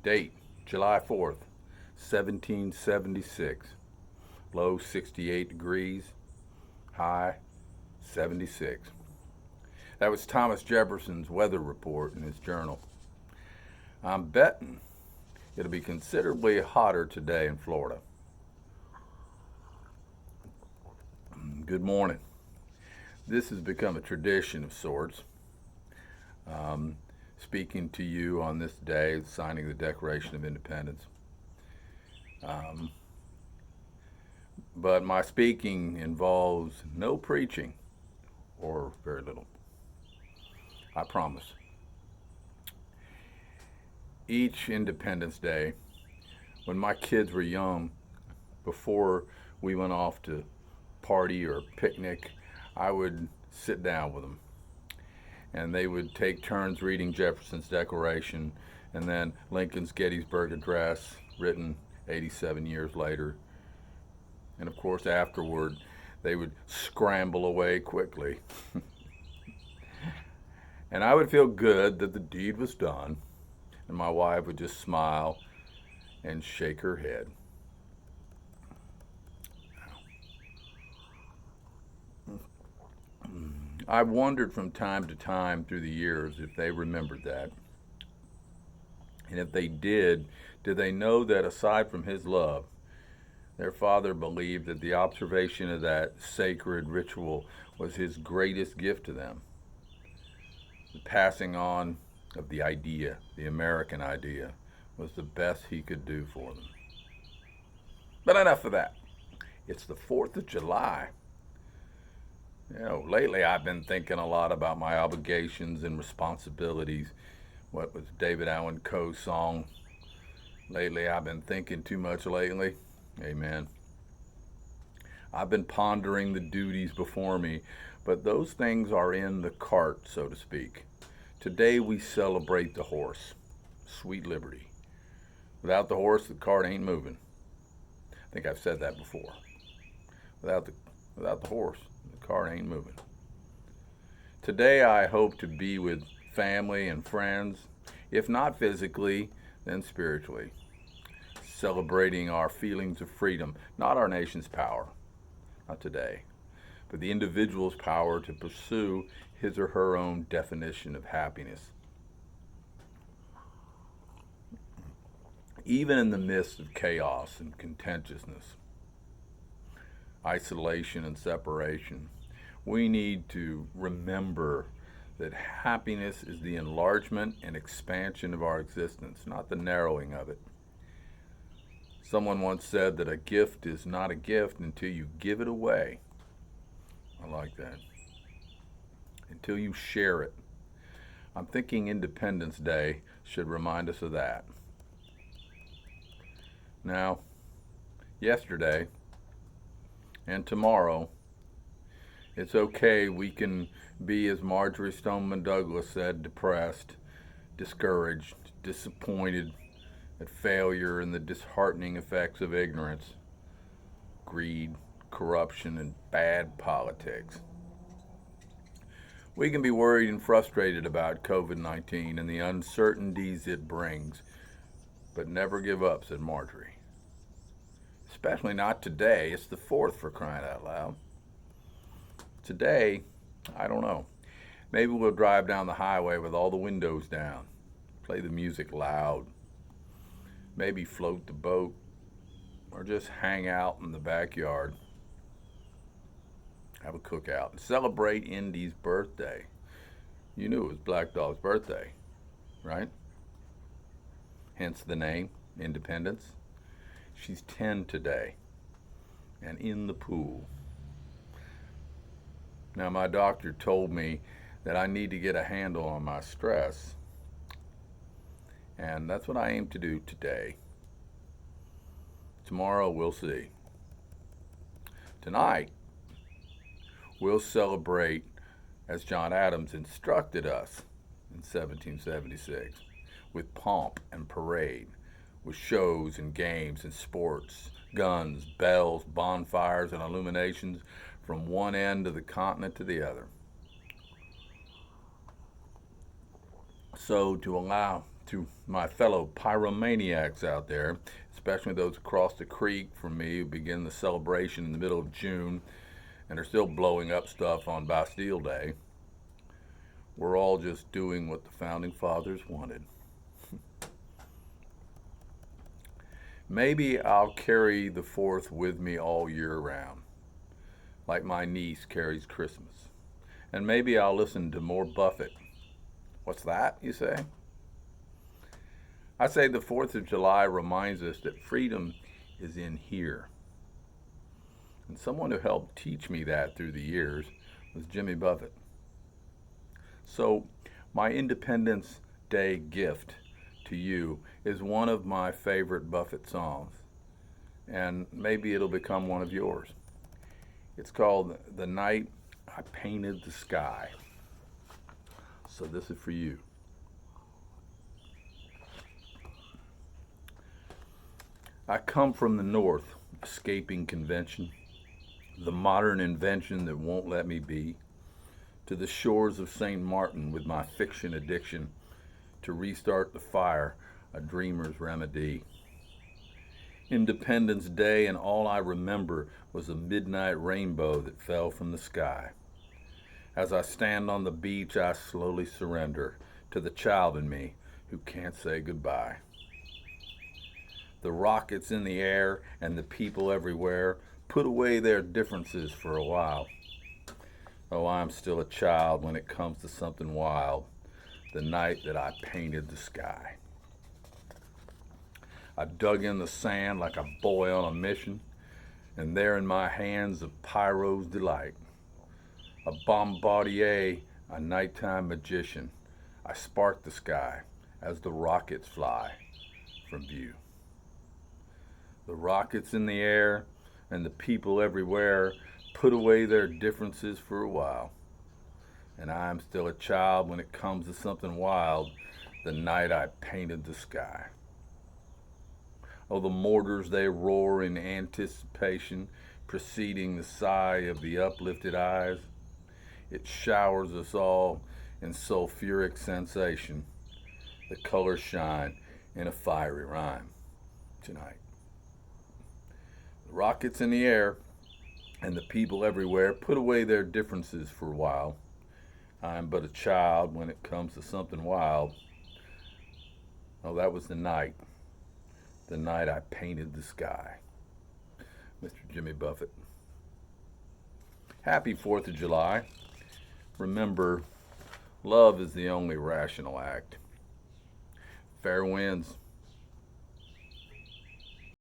Date, July 4th, 1776. Low 68 degrees, high 76. That was Thomas Jefferson's weather report in his journal. I'm betting it'll be considerably hotter today in Florida. Good morning. This has become a tradition of sorts. Speaking to you on this day, signing the Declaration of Independence. But my speaking involves no preaching, or very little. I promise. Each Independence Day, when my kids were young, before we went off to party or picnic, I would sit down with them. And they would take turns reading Jefferson's Declaration and then Lincoln's Gettysburg Address, written 87 years later. And of course, afterward, they would scramble away quickly. And I would feel good that the deed was done, and my wife would just smile and shake her head. I wondered from time to time through the years if they remembered that. And if they did they know that aside from his love, their father believed that the observation of that sacred ritual was his greatest gift to them? The passing on of the idea, the American idea, was the best he could do for them. But enough of that. It's the 4th of July. Lately I've been thinking a lot about my obligations and responsibilities. What was David Allan Coe's song? Lately I've been thinking too much lately. Amen. I've been pondering the duties before me, but those things are in the cart, so to speak. Today we celebrate the horse, sweet liberty. Without the horse, the cart ain't moving. I think I've said that before. Without the horse, the cart ain't moving. Today I hope to be with family and friends, if not physically, then spiritually, celebrating our feelings of freedom, not our nation's power, not today, but the individual's power to pursue his or her own definition of happiness. Even in the midst of chaos and contentiousness, isolation and separation, we need to remember that happiness is the enlargement and expansion of our existence, not the narrowing of it. Someone once said that a gift is not a gift until you give it away. I like that. Until you share it. I'm thinking Independence Day should remind us of that. Now, yesterday and tomorrow, it's okay, we can be, as Marjorie Stoneman Douglas said, depressed, discouraged, disappointed at failure and the disheartening effects of ignorance, greed, corruption, and bad politics. We can be worried and frustrated about COVID-19 and the uncertainties it brings, but never give up, said Marjorie. Especially not today. It's the 4th, for crying out loud. Today, I don't know. Maybe we'll drive down the highway with all the windows down, play the music loud, maybe float the boat, or just hang out in the backyard, have a cookout, and celebrate Indy's birthday. You knew it was Black Dog's birthday, right? Hence the name, Independence. She's 10 today, and in the pool. Now, my doctor told me that I need to get a handle on my stress, and that's what I aim to do today. Tomorrow, we'll see. Tonight, we'll celebrate as John Adams instructed us in 1776, with pomp and parade, with shows and games and sports, guns, bells, bonfires, and illuminations from one end of the continent to the other. So to to my fellow pyromaniacs out there, especially those across the creek from me who begin the celebration in the middle of June and are still blowing up stuff on Bastille Day. We're all just doing what the Founding Fathers wanted. Maybe I'll carry the 4th with me all year round, like my niece carries Christmas. And maybe I'll listen to more Buffett. What's that, you say? I say the 4th of July reminds us that freedom is in here. And someone who helped teach me that through the years was Jimmy Buffett. So my Independence Day gift to you is one of my favorite Buffett songs, and maybe it'll become one of yours. It's called The Night I Painted the Sky. So this is for you. I come from the North, escaping convention, the modern invention that won't let me be, to the shores of St. Martin with my fiction addiction, to restart the fire, a dreamer's remedy. Independence Day, and all I remember was a midnight rainbow that fell from the sky. As I stand on the beach, I slowly surrender to the child in me who can't say goodbye. The rockets in the air and the people everywhere put away their differences for a while. Oh, I'm still a child when it comes to something wild, the night that I painted the sky. I dug in the sand like a boy on a mission, and there in my hands of pyro's delight, a bombardier, a nighttime magician, I spark the sky as the rockets fly from view. The rockets in the air and the people everywhere put away their differences for a while. And I'm still a child when it comes to something wild, the night I painted the sky. Oh, the mortars they roar in anticipation, preceding the sigh of the uplifted eyes. It showers us all in sulfuric sensation. The colors shine in a fiery rhyme tonight. The rockets in the air and the people everywhere put away their differences for a while. I'm but a child when it comes to something wild. Oh, that was the night I painted the sky. Mr. Jimmy Buffett. Happy 4th of July. Remember, love is the only rational act. Fair winds.